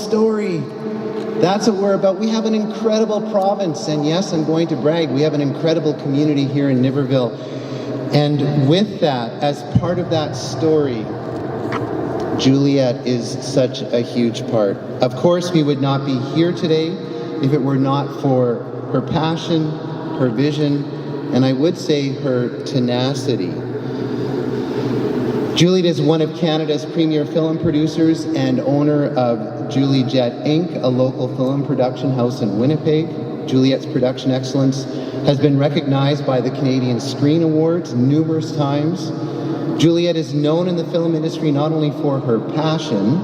story. That's what we're about. We have an incredible province, and yes, I'm going to brag, we have an incredible community here in Niverville. And with that, as part of that story, Juliet is such a huge part. Of course, we would not be here today if it were not for her passion, her vision, and I would say her tenacity. Juliet is one of Canada's premier film producers and owner of Julijette Inc, a local film production house in Winnipeg. Juliette's production excellence has been recognized by the Canadian Screen Awards numerous times. Juliet is known in the film industry not only for her passion,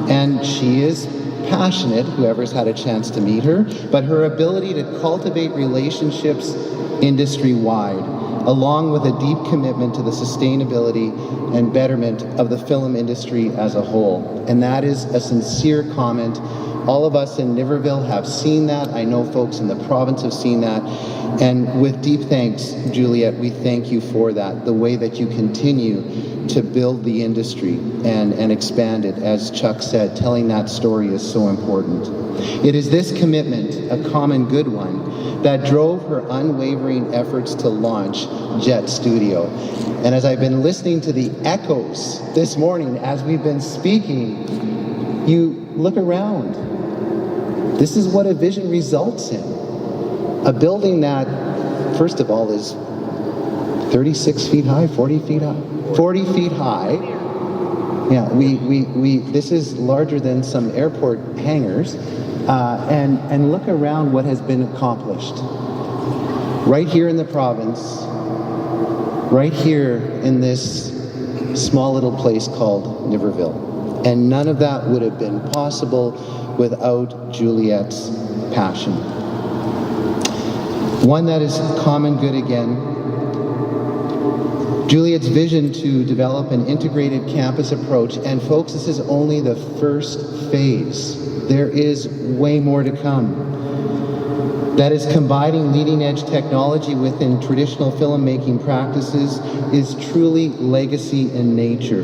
and she is passionate, whoever's had a chance to meet her, but her ability to cultivate relationships industry-wide, along with a deep commitment to the sustainability and betterment of the film industry as a whole. And that is a sincere comment. All of us in Niverville have seen that. I know folks in the province have seen that. And with deep thanks, Juliet, we thank you for that, the way that you continue to build the industry and expand it. As Chuck said, telling that story is so important. It is this commitment, a common good one, that drove her unwavering efforts to launch Jette Studio. And as I've been listening to the echoes this morning, as we've been speaking, you look around. This is what a vision results in. A building that, first of all, is 36 feet high, 40 feet high, 40 feet high. Yeah, this is larger than some airport hangars. And look around what has been accomplished. Right here in the province, right here in this small little place called Niverville. And none of that would have been possible without Juliette's passion. One that is common good again. Juliette's vision to develop an integrated campus approach, and folks, this is only the first phase. There is way more to come. That is combining leading-edge technology within traditional filmmaking practices is truly legacy in nature.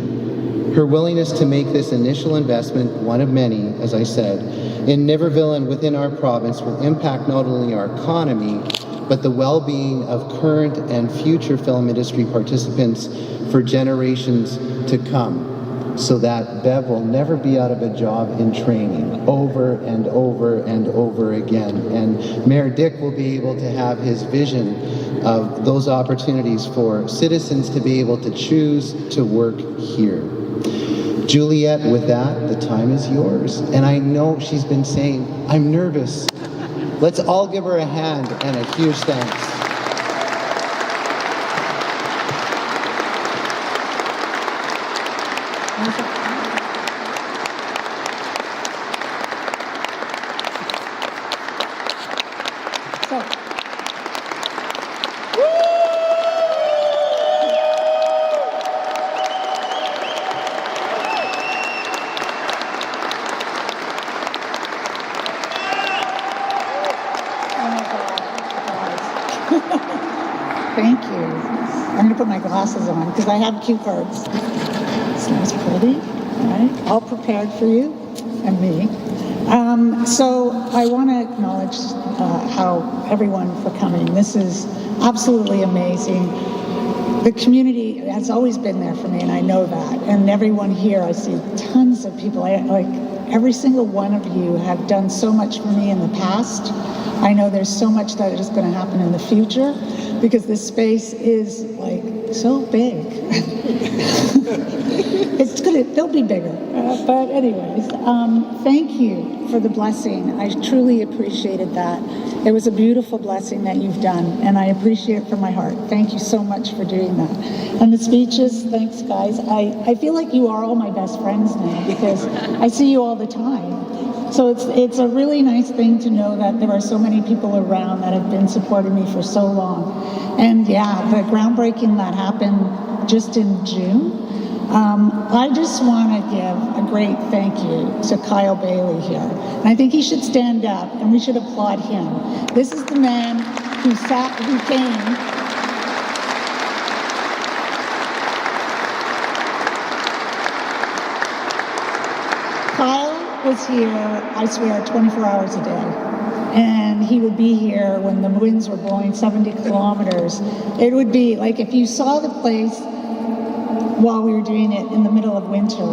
Her willingness to make this initial investment, one of many, as I said, in Niverville and within our province will impact not only our economy, but the well-being of current and future film industry participants for generations to come, so that Bev will never be out of a job in training over and over and over again. And Mayor Dick will be able to have his vision of those opportunities for citizens to be able to choose to work here. Juliet, with that, the time is yours. And I know she's been saying, I'm nervous. Let's all give her a hand and a huge thanks. Thank you. I'm going to put my glasses on because I have cue cards. It's nice, pretty. All right, all prepared for you and me. So I want to acknowledge everyone for coming. This is absolutely amazing. The community has always been there for me, and I know that. And everyone here, I see tons of people. Like every single one of you have done so much for me in the past. I know there's so much that is going to happen in the future, because this space is like so big. They'll be bigger. But anyways, thank you for the blessing. I truly appreciated that. It was a beautiful blessing that you've done, and I appreciate it from my heart. Thank you so much for doing that. And the speeches, thanks guys. I feel like you are all my best friends now, because I see you all the time. So it's a really nice thing to know that there are so many people around that have been supporting me for so long. And yeah, the groundbreaking that happened just in June, I just want to give a great thank you to Kyle Bailey here. And I think he should stand up and we should applaud him. This is the man who came. Kyle was here, I swear, 24 hours a day. And he would be here when the winds were blowing 70 kilometers. It would be like if you saw the place while we were doing it in the middle of winter,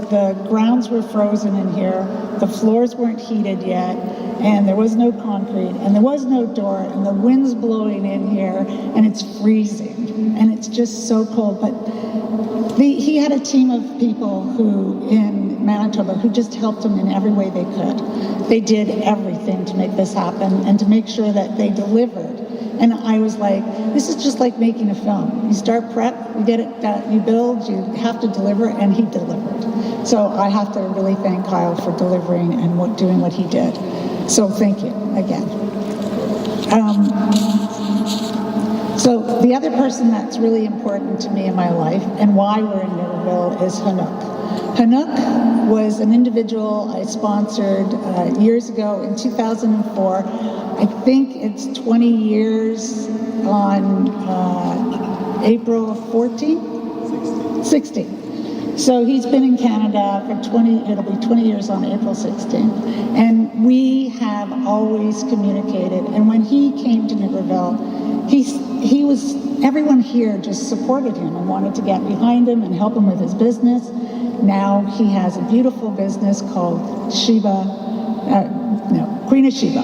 the grounds were frozen in here, the floors weren't heated yet, and there was no concrete, and there was no door, and the wind's blowing in here, and it's freezing, and it's just so cold. But he had a team of people who, in Manitoba, who just helped him in every way they could. They did everything to make this happen and to make sure that they delivered. And I was like, this is just like making a film. You start prep, you get it done, you build, you have to deliver, and he delivered. So I have to really thank Kyle for delivering and doing what he did. So thank you again. So the other person that's really important to me in my life and why we're in Niverville is Hanouk. Hanouk was an individual I sponsored years ago in 2004. I think it's 20 years on April 14th? 16. So he's been in Canada for it'll be 20 years on April 16th. And we have always communicated. And when he came to Niverville, everyone here just supported him and wanted to get behind him and help him with his business. Now he has a beautiful business called Queen of Sheba.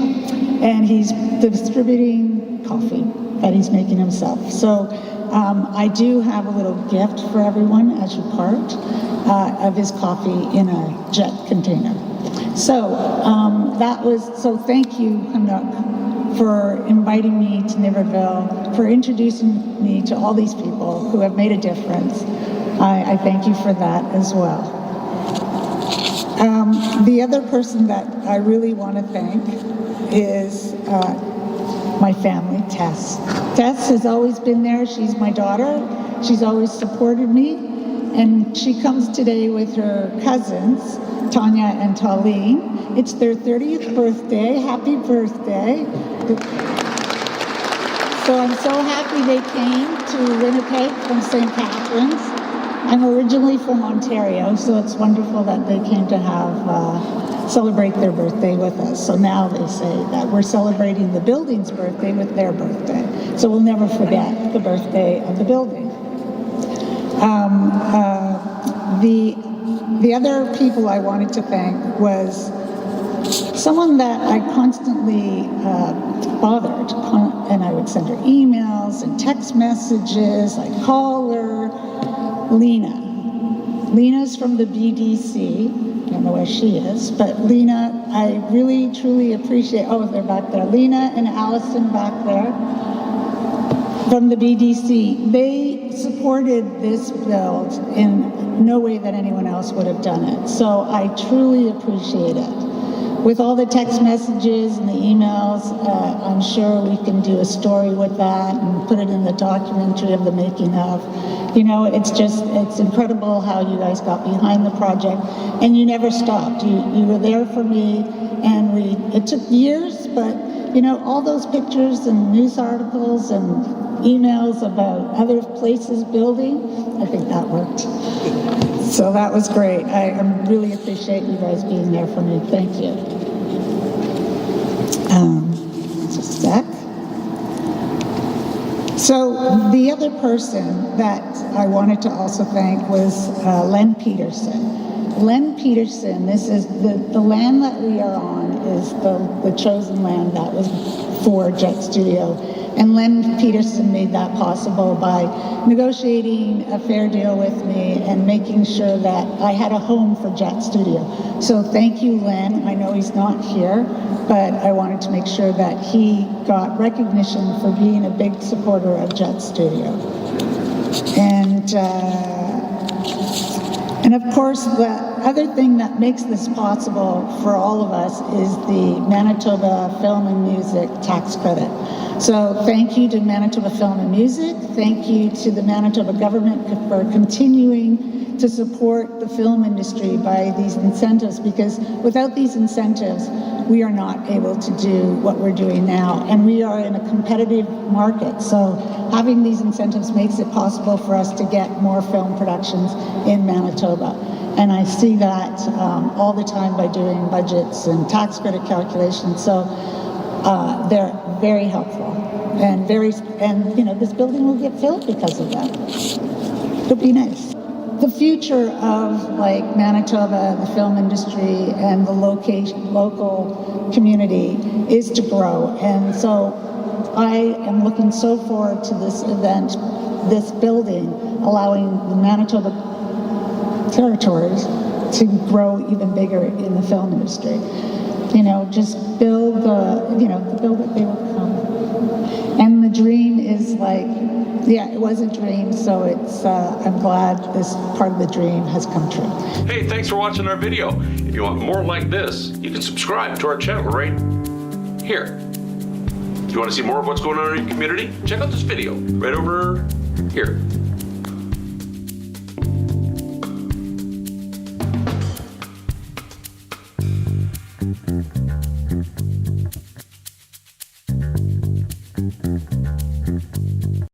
And he's distributing coffee that he's making himself. So I do have a little gift for everyone as you part of his coffee in a jet container. So so thank you, Hanouk, for inviting me to Niverville, for introducing me to all these people who have made a difference. I thank you for that as well. The other person that I really want to thank is my family, Tess. Tess has always been there. She's my daughter. She's always supported me. And she comes today with her cousins, Tanya and Tallene. It's their 30th birthday. Happy birthday. So I'm so happy they came to Winnipeg from St. Catharines. I'm originally from Ontario, so it's wonderful that they came to celebrate their birthday with us. So now they say that we're celebrating the building's birthday with their birthday. So we'll never forget the birthday of the building. The other people I wanted to thank was someone that I constantly bothered, and I would send her emails and text messages. I'd call her. Lena. Lena's from the BDC. I don't know where she is, but Lena, I really, truly appreciate, they're back there. Lena and Allison back there from the BDC. They supported this build in no way that anyone else would have done it. So I truly appreciate it. With all the text messages and the emails, I'm sure we can do a story with that and put it in the documentary of the making of. It's incredible how you guys got behind the project, and you never stopped. You were there for me, and it took years, but all those pictures and news articles and emails about other places building, I think that worked. So that was great. I really appreciate you guys being there for me. Thank you. Just a sec. So the other person that I wanted to also thank was Len Peterson. Len Peterson, this is the land that we are on is the chosen land that was for Jette Studio. And Len Peterson made that possible by negotiating a fair deal with me and making sure that I had a home for Jette Studio. So thank you, Len. I know he's not here, but I wanted to make sure that he got recognition for being a big supporter of Jette Studio. And of course, the other thing that makes this possible for all of us is the Manitoba Film and Music tax credit. So thank you to Manitoba Film and Music. Thank you to the Manitoba government for continuing to support the film industry by these incentives, because without these incentives, we are not able to do what we're doing now. And we are in a competitive market. So having these incentives makes it possible for us to get more film productions in Manitoba. And I see that all the time by doing budgets and tax credit calculations. So they're very helpful and this building will get filled because of that. It'll be nice. The future of like Manitoba, the film industry, and the local community is to grow. And so I am looking so forward to this event, this building, allowing the Manitoba territories to grow even bigger in the film industry. Just build build what they will come. And the dream is like, it was a dream, so it's, I'm glad this part of the dream has come true. Hey, thanks for watching our video. If you want more like this, you can subscribe to our channel right here. If you want to see more of what's going on in your community, check out this video right over here.